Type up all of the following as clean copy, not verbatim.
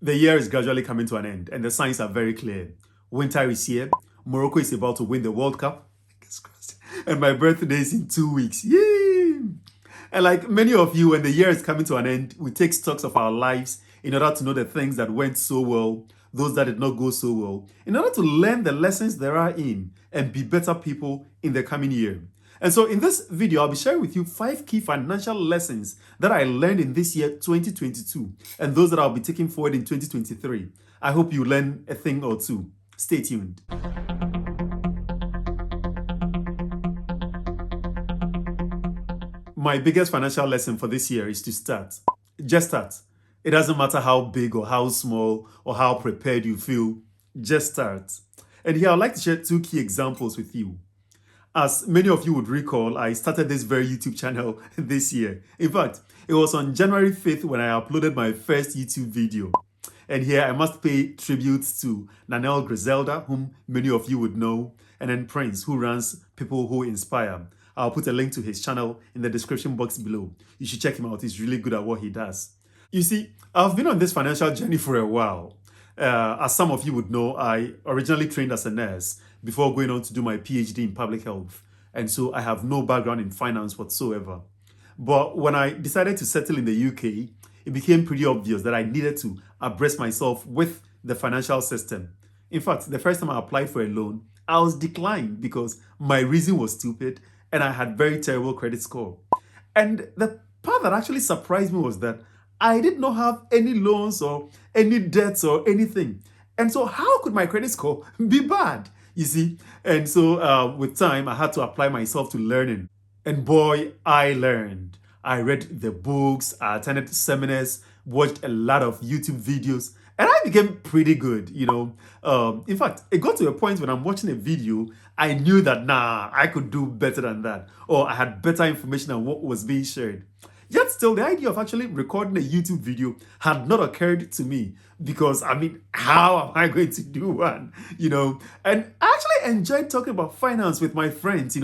The year is gradually coming to an end, and the signs are very clear. Winter is here. Morocco is about to win the World Cup. And my birthday is in 2 weeks. Yay! And like many of you, when the year is coming to an end, we take stocks of our lives in order to know the things that went so well, those that did not go so well, in order to learn the lessons there are in and be better people in the coming year. And so in this video, I'll be sharing with you 5 key financial lessons that I learned in this year, 2022, and those that I'll be taking forward in 2023. I hope you learn a thing or two. Stay tuned. My biggest financial lesson for this year is to start. Just start. It doesn't matter how big or how small or how prepared you feel, just start. And here I'd like to share 2 key examples with you. As many of you would recall, I started this very YouTube channel this year. In fact, it was on January 5th when I uploaded my first YouTube video. And here I must pay tribute to Nanel Griselda, whom many of you would know, and then Prince, who runs People Who Inspire. I'll put a link to his channel in the description box below. You should check him out. He's really good at what he does. You see, I've been on this financial journey for a while. As some of you would know, I originally trained as a nurse before going on to do my PhD in public health. And so I have no background in finance whatsoever. But when I decided to settle in the UK, it became pretty obvious that I needed to abreast myself with the financial system. In fact, the first time I applied for a loan, I was declined because my reason was stupid and I had very terrible credit score. And the part that actually surprised me was that I did not have any loans or any debts or anything. And so how could my credit score be bad? You see? And so with time, I had to apply myself to learning. And boy, I learned. I read the books, I attended seminars, watched a lot of YouTube videos, and I became pretty good, In fact, it got to a point when I'm watching a video, I knew that, I could do better than that. Or I had better information than what was being shared. Yet still, the idea of actually recording a YouTube video had not occurred to me because, how am I going to do one? And I actually enjoyed talking about finance with my friends,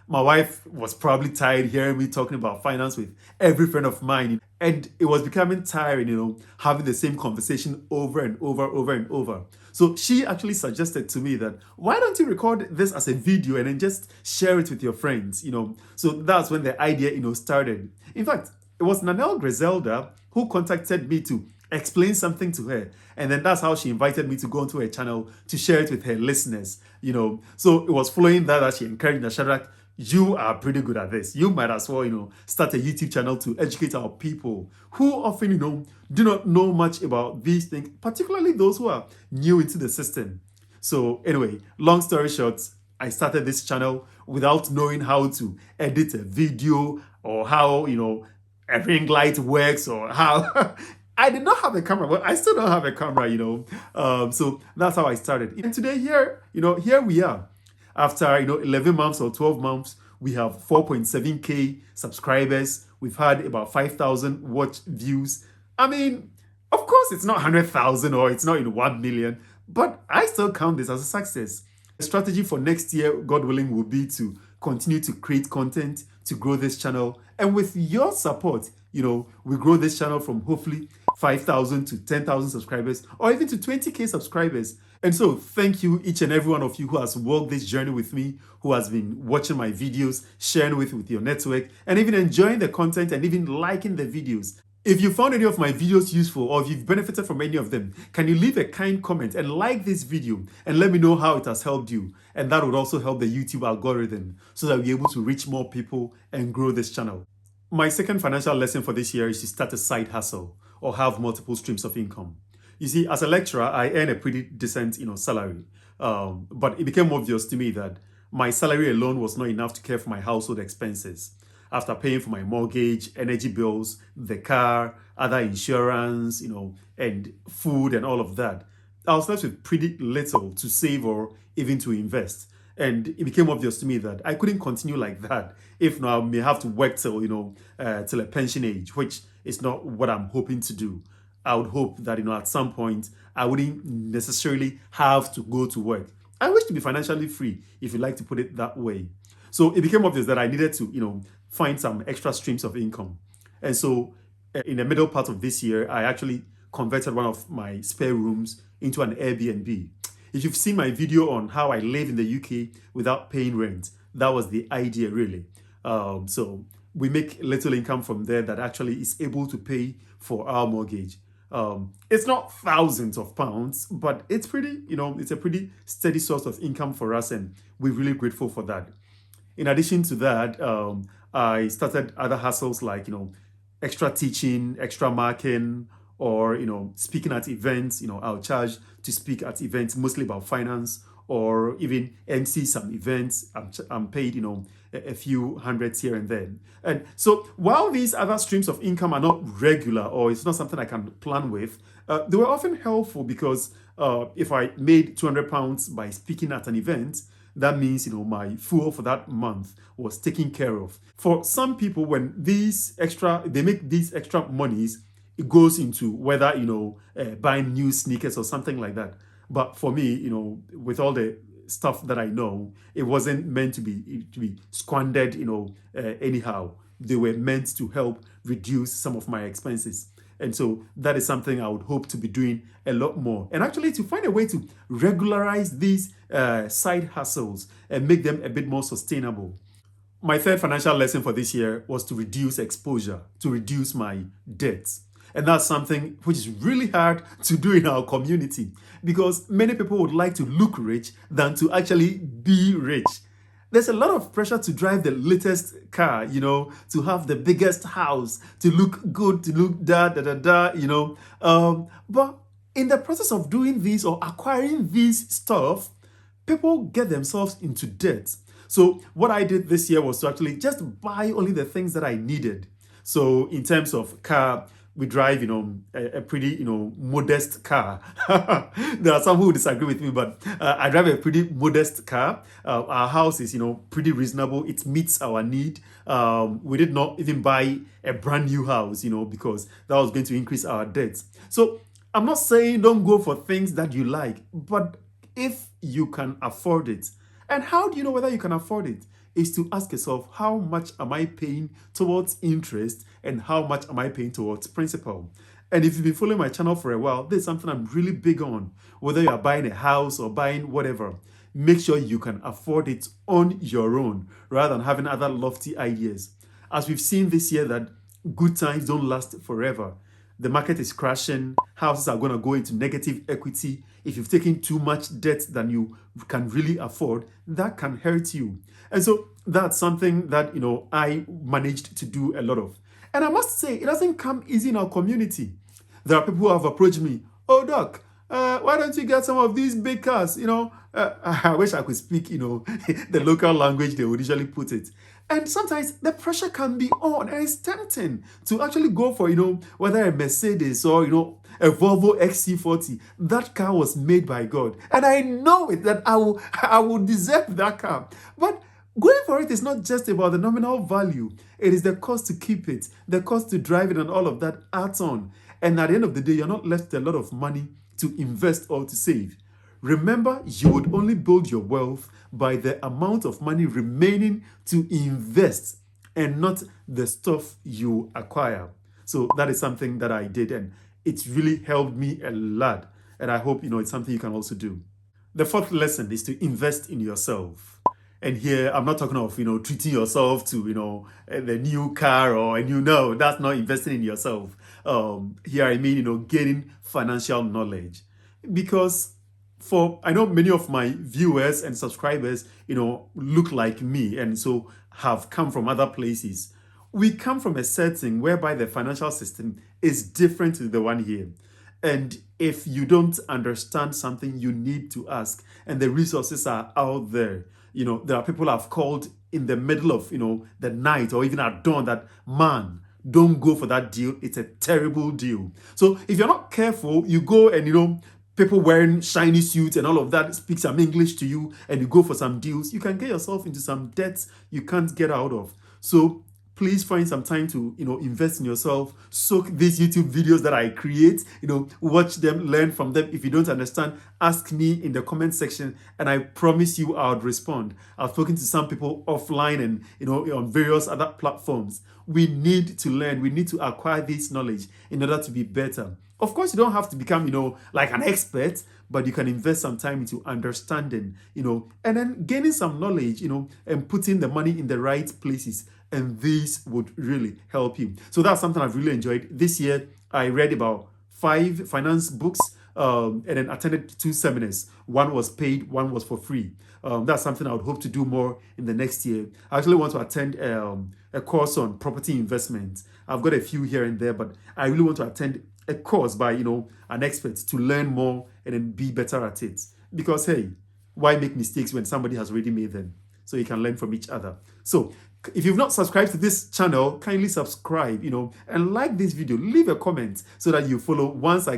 My wife was probably tired hearing me talking about finance with every friend of mine. And it was becoming tiring, having the same conversation over and over. So she actually suggested to me that, why don't you record this as a video and then just share it with your friends, So that's when the idea, started. In fact, it was Nanel Griselda who contacted me to explain something to her. And then that's how she invited me to go onto her channel to share it with her listeners, So it was following that she encouraged me, Shadrach, you are pretty good at this. You might as well, start a YouTube channel to educate our people who often, do not know much about these things, particularly those who are new into the system. So anyway, long story short, I started this channel without knowing how to edit a video or how, a ring light works or how... I did not have a camera, but I still don't have a camera, So that's how I started. And today here we are. After 11 months or 12 months, we have 4.7k subscribers. We've had about 5,000 watch views. Of course, it's not 100,000 or it's not 1 million, but I still count this as a success. The strategy for next year, God willing, will be to continue to create content, to grow this channel. And with your support, we grow this channel from hopefully 5,000 to 10,000 subscribers or even to 20k subscribers. And so thank you, each and every one of you who has walked this journey with me, who has been watching my videos, sharing with your network, and even enjoying the content and even liking the videos. If you found any of my videos useful or if you've benefited from any of them, can you leave a kind comment and like this video and let me know how it has helped you? And that would also help the YouTube algorithm so that we're able to reach more people and grow this channel. My second financial lesson for this year is to start a side hustle or have multiple streams of income. You see, as a lecturer, I earn a pretty decent, salary. But it became obvious to me that my salary alone was not enough to care for my household expenses. After paying for my mortgage, energy bills, the car, other insurance, and food and all of that, I was left with pretty little to save or even to invest. And it became obvious to me that I couldn't continue like that. If not, I may have to work till, till a pension age, which is not what I'm hoping to do. I would hope that, at some point, I wouldn't necessarily have to go to work. I wish to be financially free, if you like to put it that way. So it became obvious that I needed to, find some extra streams of income. And so in the middle part of this year, I actually converted one of my spare rooms into an Airbnb. If you've seen my video on how I live in the UK without paying rent, that was the idea really. So we make little income from there that actually is able to pay for our mortgage. It's not thousands of pounds, but it's pretty, it's a pretty steady source of income for us, and we're really grateful for that. In addition to that, I started other hustles like, extra teaching, extra marking, or, speaking at events. I'll charge to speak at events, mostly about finance, or even MC some events. I'm paid, a few hundreds here and there. And so while these other streams of income are not regular, or it's not something I can plan with, they were often helpful because if I made £200 by speaking at an event, that means, my fuel for that month was taken care of. For some people, when they make these extra monies, it goes into whether, buying new sneakers or something like that. But for me, with all the stuff that I know, it wasn't meant to be squandered, anyhow. They were meant to help reduce some of my expenses. And so that is something I would hope to be doing a lot more. And actually to find a way to regularize these side hustles and make them a bit more sustainable. My third financial lesson for this year was to reduce exposure, to reduce my debts. And that's something which is really hard to do in our community because many people would like to look rich than to actually be rich. There's a lot of pressure to drive the latest car, to have the biggest house, to look good, to look but in the process of doing this or acquiring this stuff, people get themselves into debt. So what I did this year was to actually just buy only the things that I needed. So in terms of car, we drive, a pretty, modest car. There are some who disagree with me, but I drive a pretty modest car. Our house is, pretty reasonable. It meets our need. We did not even buy a brand new house, because that was going to increase our debts. So I'm not saying don't go for things that you like, but if you can afford it. And how do you know whether you can afford it? Is to ask yourself, how much am I paying towards interest and how much am I paying towards principal? And if you've been following my channel for a while, this is something I'm really big on. Whether you are buying a house or buying whatever, make sure you can afford it on your own rather than having other lofty ideas. As we've seen this year that good times don't last forever. The market is crashing. Houses are going to go into negative equity. If you've taken too much debt than you can really afford, that can hurt you. And so that's something that, I managed to do a lot of. And I must say, it doesn't come easy in our community. There are people who have approached me. Oh, Doc, why don't you get some of these big cars? I wish I could speak, the local language they would usually put it. And sometimes the pressure can be on, and it's tempting to actually go for, whether a Mercedes or, a Volvo XC40. That car was made by God. And I know it, that I will deserve that car. But going for it is not just about the nominal value. It is the cost to keep it, the cost to drive it, and all of that adds on. And at the end of the day, you're not left with a lot of money to invest or to save. Remember, you would only build your wealth by the amount of money remaining to invest and not the stuff you acquire. So that is something that I did, and it's really helped me a lot. And I hope, it's something you can also do. The fourth lesson is to invest in yourself. And here, I'm not talking of, treating yourself to, the new car or no, that's not investing in yourself. Here, I mean, gaining financial knowledge. Because I know many of my viewers and subscribers, look like me and so have come from other places. We come from a setting whereby the financial system is different to the one here. And if you don't understand something, you need to ask. And the resources are out there. There are people who have called in the middle of, the night or even at dawn that, man, don't go for that deal. It's a terrible deal. So if you're not careful, you go and, people wearing shiny suits and all of that speak some English to you and you go for some deals, you can get yourself into some debts you can't get out of. So please find some time to, invest in yourself, soak these YouTube videos that I create, watch them, learn from them. If you don't understand, ask me in the comment section and I promise you I would respond. I've spoken to some people offline and, on various other platforms. We need to learn, we need to acquire this knowledge in order to be better. Of course, you don't have to become, like an expert, but you can invest some time into understanding, and then gaining some knowledge, and putting the money in the right places. And this would really help you. So that's something I've really enjoyed. This year, I read about 5 finance books, and then attended 2 seminars. One was paid, one was for free. That's something I would hope to do more in the next year. I actually want to attend a course on property investment. I've got a few here and there, but I really want to attend a course by, an expert to learn more and then be better at it. Because, hey, why make mistakes when somebody has already made them? So you can learn from each other. So if you've not subscribed to this channel, kindly subscribe, and like this video. Leave a comment so that you follow. Once I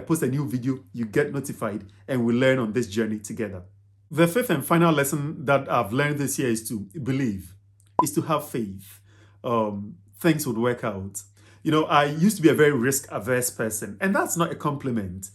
post a new video, you get notified, and we learn on this journey together. The 5th and final lesson that I've learned this year is to believe, is to have faith. Things would work out. I used to be a very risk-averse person, and that's not a compliment.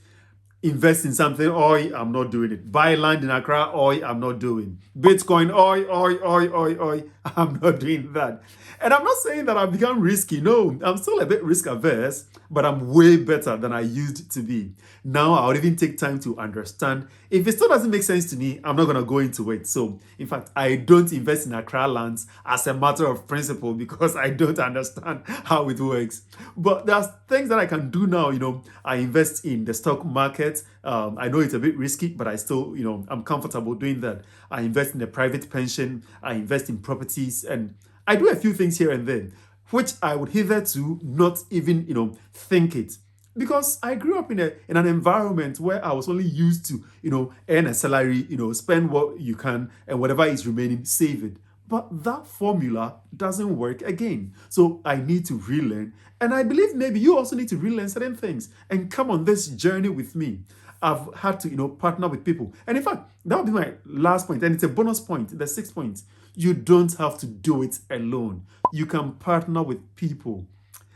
Invest in something, oi, I'm not doing it. Buy land in Accra, oi, I'm not doing. Bitcoin, oi, I'm not doing that. And I'm not saying that I've become risky. No, I'm still a bit risk averse, but I'm way better than I used to be. Now I'll even take time to understand. If it still doesn't make sense to me, I'm not going to go into it. So, in fact, I don't invest in Accra lands as a matter of principle because I don't understand how it works. But there's things that I can do now. I invest in the stock market. I know it's a bit risky, but I still, I'm comfortable doing that. I invest in a private pension. I invest in properties, and I do a few things here and there, which I would hitherto not even, think it. Because I grew up in an environment where I was only used to, earn a salary, spend what you can, and whatever is remaining, save it. But that formula doesn't work again. So I need to relearn. And I believe maybe you also need to relearn certain things and come on this journey with me. I've had to, partner with people. And in fact, that would be my last point. And it's a bonus point, the 6th point. You don't have to do it alone. You can partner with people.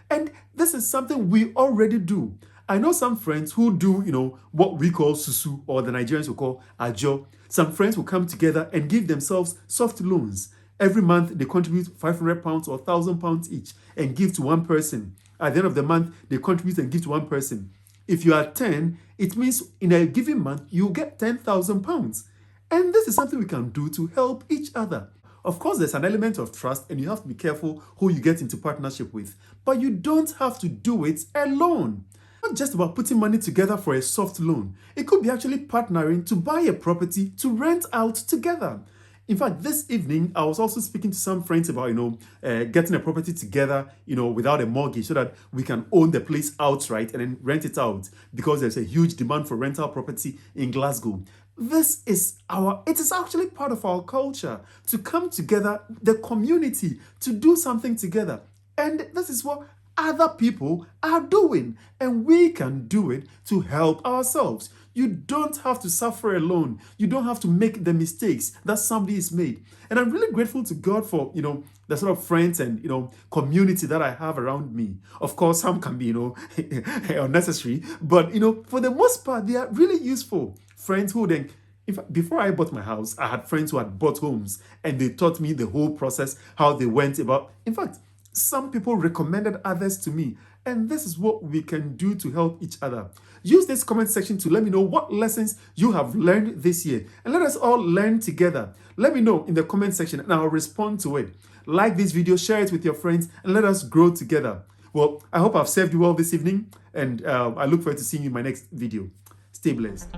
And this is something we already do. I know some friends who do, what we call susu, or the Nigerians will call ajo. Some friends will come together and give themselves soft loans. Every month, they contribute £500 or £1,000 each and give to one person. At the end of the month, they contribute and give to one person. If you are 10, it means in a given month, you get £10,000. And this is something we can do to help each other. Of course, there's an element of trust, and you have to be careful who you get into partnership with. But you don't have to do it alone. Not just about putting money together for a soft loan. It could be actually partnering to buy a property to rent out together. In fact, this evening, I was also speaking to some friends about, getting a property together, without a mortgage so that we can own the place outright and then rent it out because there's a huge demand for rental property in Glasgow. It is actually part of our culture to come together, the community, to do something together. And this is what other people are doing, and we can do it to help ourselves. You don't have to suffer alone. You don't have to make the mistakes that somebody has made. And I'm really grateful to God for, the sort of friends and, community that I have around me. Of course, some can be, unnecessary, but, for the most part, they are really useful. Friends who then, in fact, before I bought my house, I had friends who had bought homes, and they taught me the whole process, how they went about. In fact, some people recommended others to me, and this is what we can do to help each other. Use this comment section to let me know what lessons you have learned this year, and let us all learn together. Let me know in the comment section, and I'll respond to it. Like this video, share it with your friends, and let us grow together. Well, I hope I've served you well this evening, and I look forward to seeing you in my next video. Stay blessed.